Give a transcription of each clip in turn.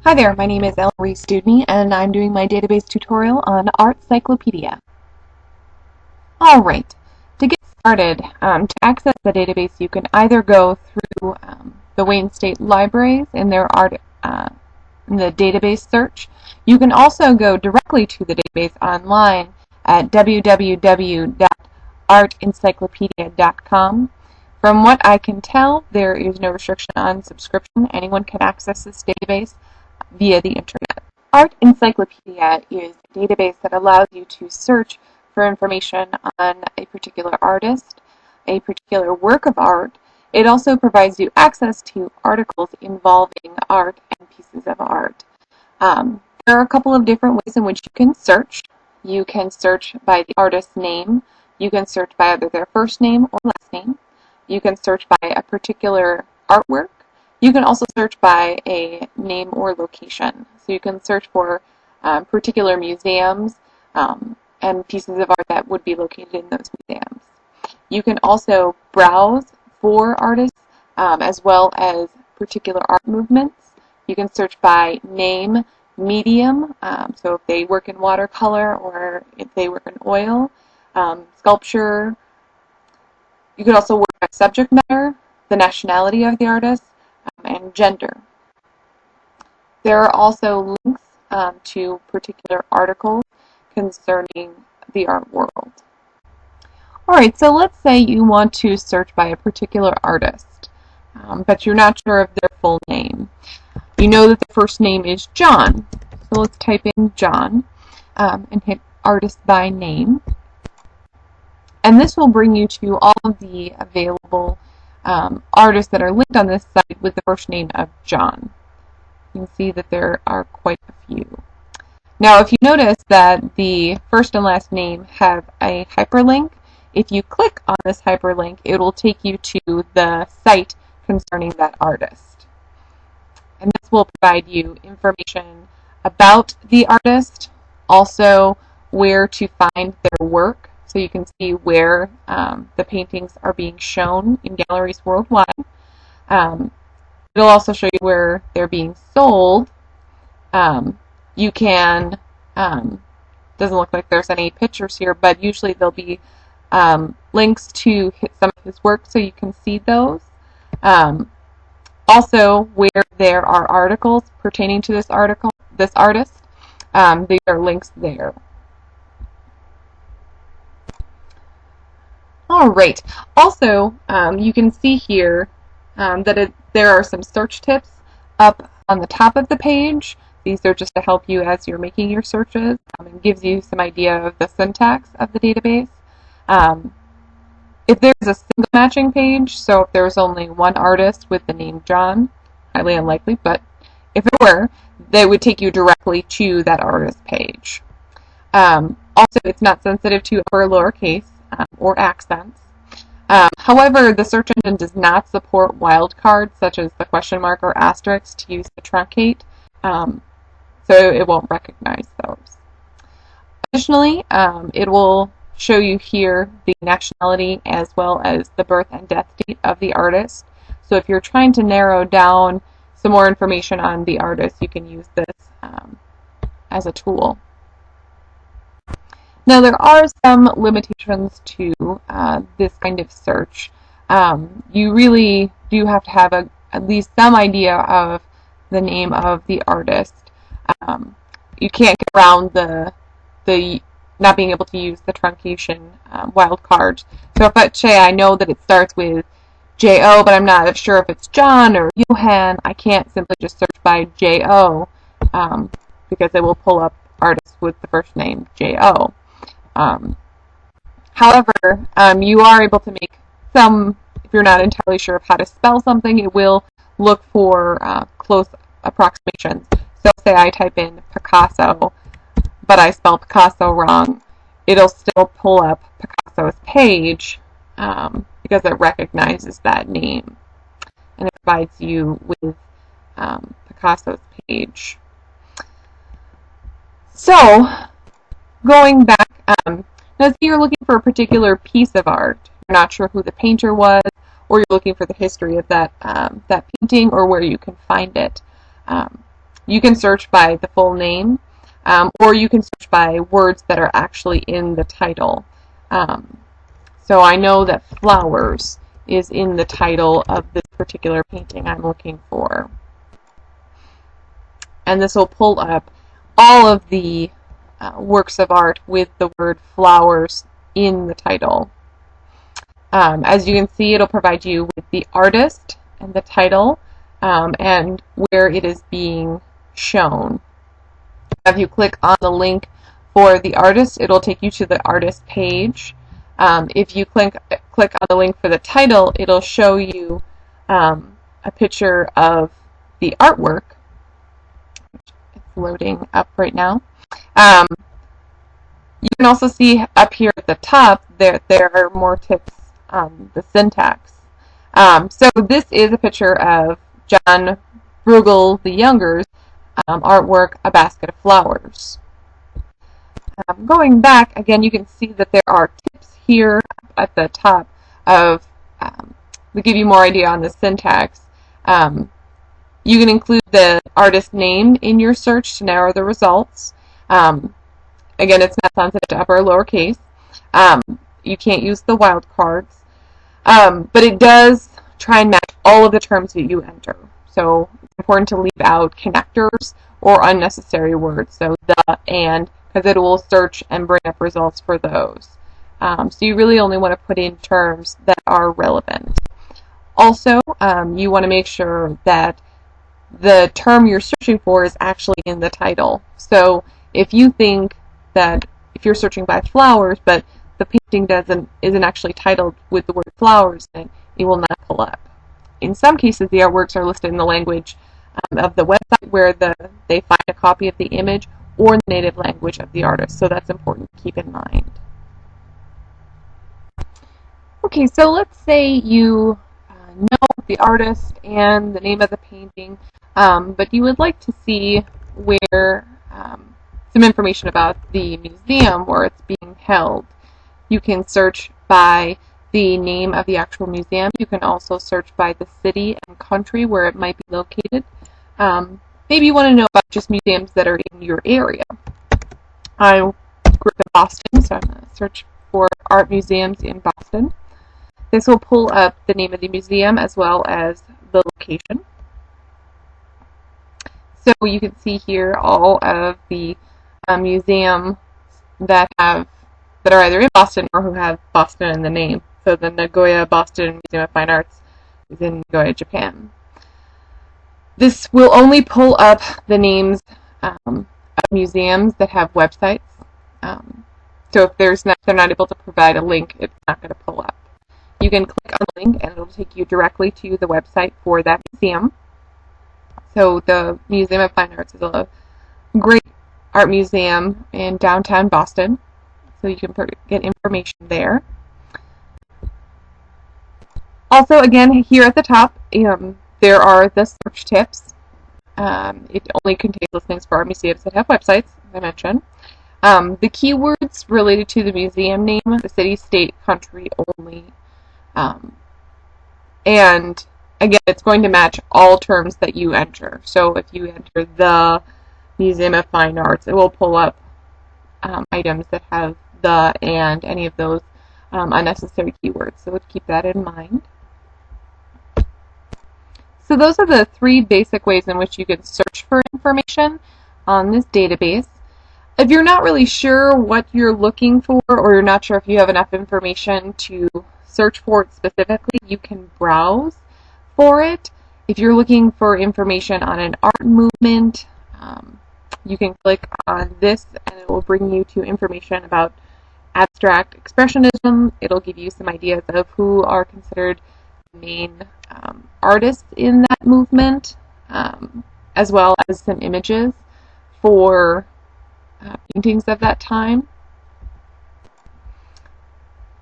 Hi there, my name is Ellery Studney, and I'm doing my database tutorial on Artcyclopedia. Alright, to get started, to access the database, you can either go through the Wayne State Libraries in their in the database search. You can also go directly to the database online at www.artencyclopedia.com. From what I can tell, there is no restriction on subscription. Anyone can access this database via the internet. Artcyclopedia is a database that allows you to search for information on a particular artist, a particular work of art. It also provides you access to articles involving art and pieces of art. There are a couple of different ways in which you can search. You can search by the artist's name. You can search by either their first name or last name. You can search by a particular artwork. You can also search by a name or location. So you can search for particular museums and pieces of art that would be located in those museums. You can also browse for artists as well as particular art movements. You can search by name, medium, so if they work in watercolor or if they work in oil, sculpture. You can also work by subject matter, the nationality of the artist, and gender. There are also links to particular articles concerning the art world. Alright, so let's say you want to search by a particular artist, but you're not sure of their full name. You know that the first name is John, so let's type in John and hit artist by name. And this will bring you to all of the available artists that are linked on this site with the first name of John. You can see that there are quite a few. Now, if you notice that the first and last name have a hyperlink, if you click on this hyperlink, it will take you to the site concerning that artist. And this will provide you information about the artist, also where to find their work, so you can see where the paintings are being shown in galleries worldwide. It'll also show you where they're being sold. You can, doesn't look like there's any pictures here, but usually there'll be links to some of his work so you can see those. Also, where there are articles pertaining to this artist, there are links there. Alright, also you can see here that there are some search tips up on the top of the page. These are just to help you as you're making your searches and gives you some idea of the syntax of the database. If there's a single matching page, so if there's only one artist with the name John, highly unlikely, but if it were, they would take you directly to that artist page. Also, it's not sensitive to upper or lowercase or accents. However, the search engine does not support wildcards such as the question mark or asterisk to use the truncate, so it won't recognize those. Additionally, it will show you here the nationality as well as the birth and death date of the artist. So if you're trying to narrow down some more information on the artist, you can use this as a tool. Now, there are some limitations to this kind of search. You really do have to have at least some idea of the name of the artist. You can't get around the not being able to use the truncation wildcard. So if let's say I know that it starts with J-O, but I'm not sure if it's John or Johann, I can't simply just search by J-O because it will pull up artists with the first name J-O. However, you are able to make some, if you're not entirely sure of how to spell something, it will look for close approximations. So say I type in Picasso, but I spell Picasso wrong, it'll still pull up Picasso's page because it recognizes that name. And it provides you with Picasso's page. So, going back, let's say you're looking for a particular piece of art. You're not sure who the painter was, or you're looking for the history of that painting or where you can find it. You can search by the full name, or you can search by words that are actually in the title. So I know that flowers is in the title of this particular painting I'm looking for. And this will pull up all of the works of art with the word flowers in the title. As you can see, it'll provide you with the artist and the title and where it is being shown. If you click on the link for the artist, it'll take you to the artist page. If you click on the link for the title, it'll show you a picture of the artwork. It's loading up right now. You can also see up here at the top there are more tips on the syntax. So this is a picture of John Bruegel the Younger's artwork, A Basket of Flowers. Going back, again, you can see that there are tips here at the top of to give you more idea on the syntax. You can include the artist name in your search to narrow the results. Again, it's not sensitive to upper or lowercase. You can't use the wildcards. But it does try and match all of the terms that you enter. So it's important to leave out connectors or unnecessary words. So the, and, because it will search and bring up results for those. So you really only want to put in terms that are relevant. Also, you want to make sure that the term you're searching for is actually in the title. So if you think that if you're searching by flowers, but the painting isn't actually titled with the word flowers, then it will not pull up. In some cases, the artworks are listed in the language of the website where they find a copy of the image or the native language of the artist. So that's important to keep in mind. Okay, so let's say you know the artist and the name of the painting, but you would like to see where some information about the museum where it's being held. You can search by the name of the actual museum. You can also search by the city and country where it might be located. Maybe you want to know about just museums that are in your area. I grew up in Boston, so I'm going to search for art museums in Boston. This will pull up the name of the museum as well as the location. So you can see here all of the museums that are either in Boston or who have Boston in the name. So the Nagoya Boston Museum of Fine Arts is in Nagoya, Japan. This will only pull up the names of museums that have websites. So if they're not able to provide a link, it's not going to pull up. You can click on the link and it'll take you directly to the website for that museum. So the Museum of Fine Arts is a great art museum in downtown Boston. So you can get information there. Also, again, here at the top, there are the search tips. It only contains listings for art museums that have websites, as I mentioned. The keywords related to the museum name, the city, state, country only. And again, it's going to match all terms that you enter. So if you enter the Museum of Fine Arts, it will pull up items that have the and any of those unnecessary keywords. So keep that in mind. So those are the three basic ways in which you can search for information on this database. If you're not really sure what you're looking for, or you're not sure if you have enough information to search for it specifically, you can browse for it. If you're looking for information on an art movement, you can click on this and it will bring you to information about abstract expressionism. It'll give you some ideas of who are considered the main artists in that movement, as well as some images for paintings of that time.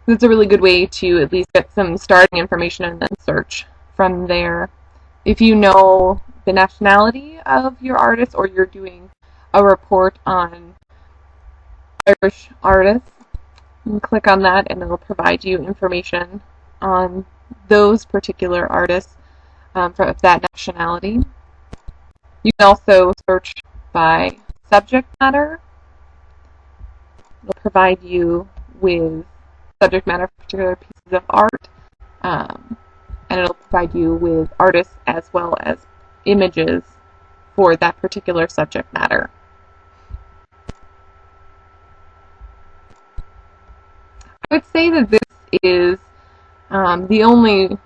It's a really good way to at least get some starting information and then search from there. If you know the nationality of your artist or you're doing a report on Irish artists, you can click on that and it'll provide you information on those particular artists from that nationality. You can also search by subject matter. It'll provide you with subject matter for particular pieces of art, and it'll provide you with artists as well as images for that particular subject matter. I would say that this is the only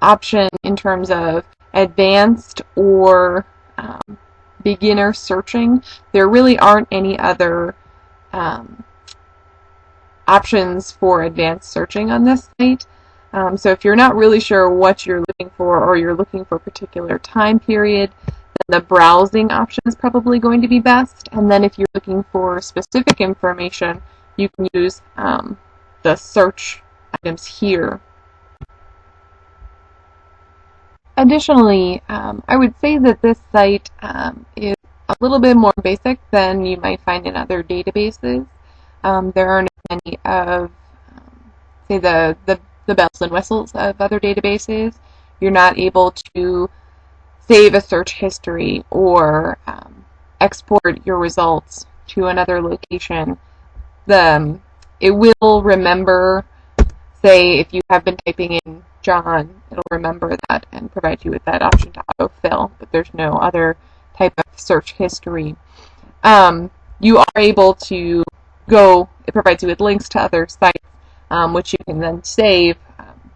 option in terms of advanced or beginner searching. There really aren't any other options for advanced searching on this site. So if you're not really sure what you're looking for, or you're looking for a particular time period, then the browsing option is probably going to be best. And then if you're looking for specific information, you can use the search items here. Additionally, I would say that this site is a little bit more basic than you might find in other databases. There aren't many of, say, the bells and whistles of other databases. You're not able to save a search history or export your results to another location. It will remember, say, if you have been typing in John, it'll remember that and provide you with that option to autofill, but there's no other type of search history. You are able to go, it provides you with links to other sites, which you can then save,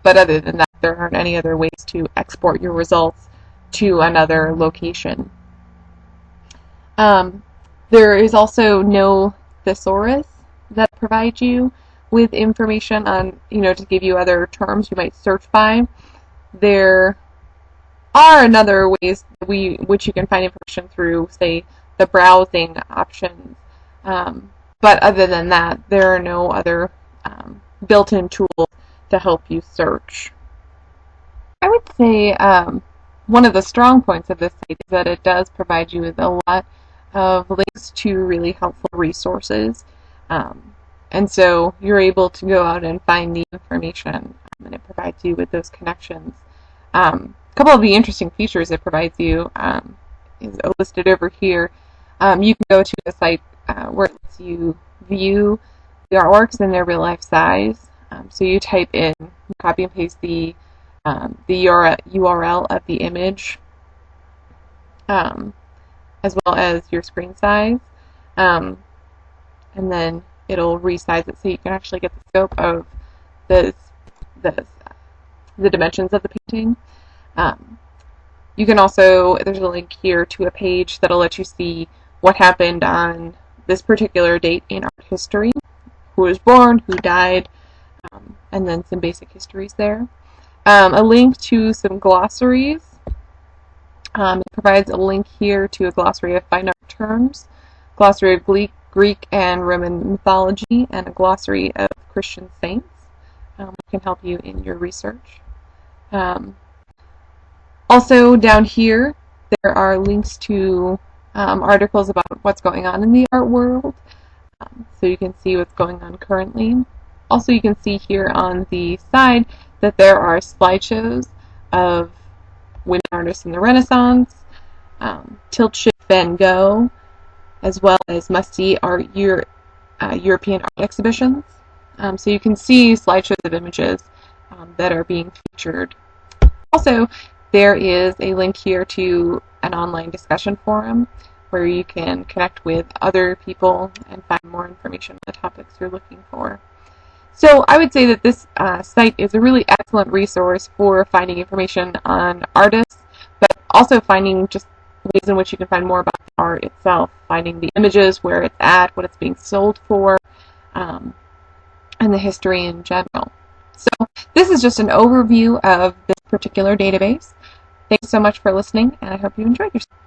but other than that, there aren't any other ways to export your results to another location. There is also no thesaurus that provides you with information on, to give you other terms you might search by. There are another ways which you can find information through, say, the browsing options. But other than that, there are no other built-in tools to help you search. I would say one of the strong points of this site is that it does provide you with a lot of links to really helpful resources. And so you're able to go out and find the information, and it provides you with those connections. A couple of the interesting features it provides you is listed over here. You can go to a site where it lets you view the artworks in their real-life size. So you type in, copy and paste the URL of the image, as well as your screen size, and then it'll resize it so you can actually get the scope of the dimensions of the painting. You can also, there's a link here to a page that'll let you see what happened on this particular date in art history, who was born, who died, and then some basic histories there. A link to some glossaries. It provides a link here to a glossary of fine art terms, glossary of Greek and Roman mythology, and a glossary of Christian saints, which can help you in your research. Also down here, there are links to articles about what's going on in the art world, so you can see what's going on currently. Also, you can see here on the side that there are slideshows of women artists in the Renaissance, tilt-shift Van Gogh, as well as must-see European art exhibitions. So you can see slideshows of images that are being featured. Also, there is a link here to an online discussion forum where you can connect with other people and find more information on the topics you're looking for. So I would say that this site is a really excellent resource for finding information on artists, but also finding just ways in which you can find more about the art itself, finding the images, where it's at, what it's being sold for, and the history in general. So this is just an overview of this particular database. Thanks so much for listening, and I hope you enjoyed yourself.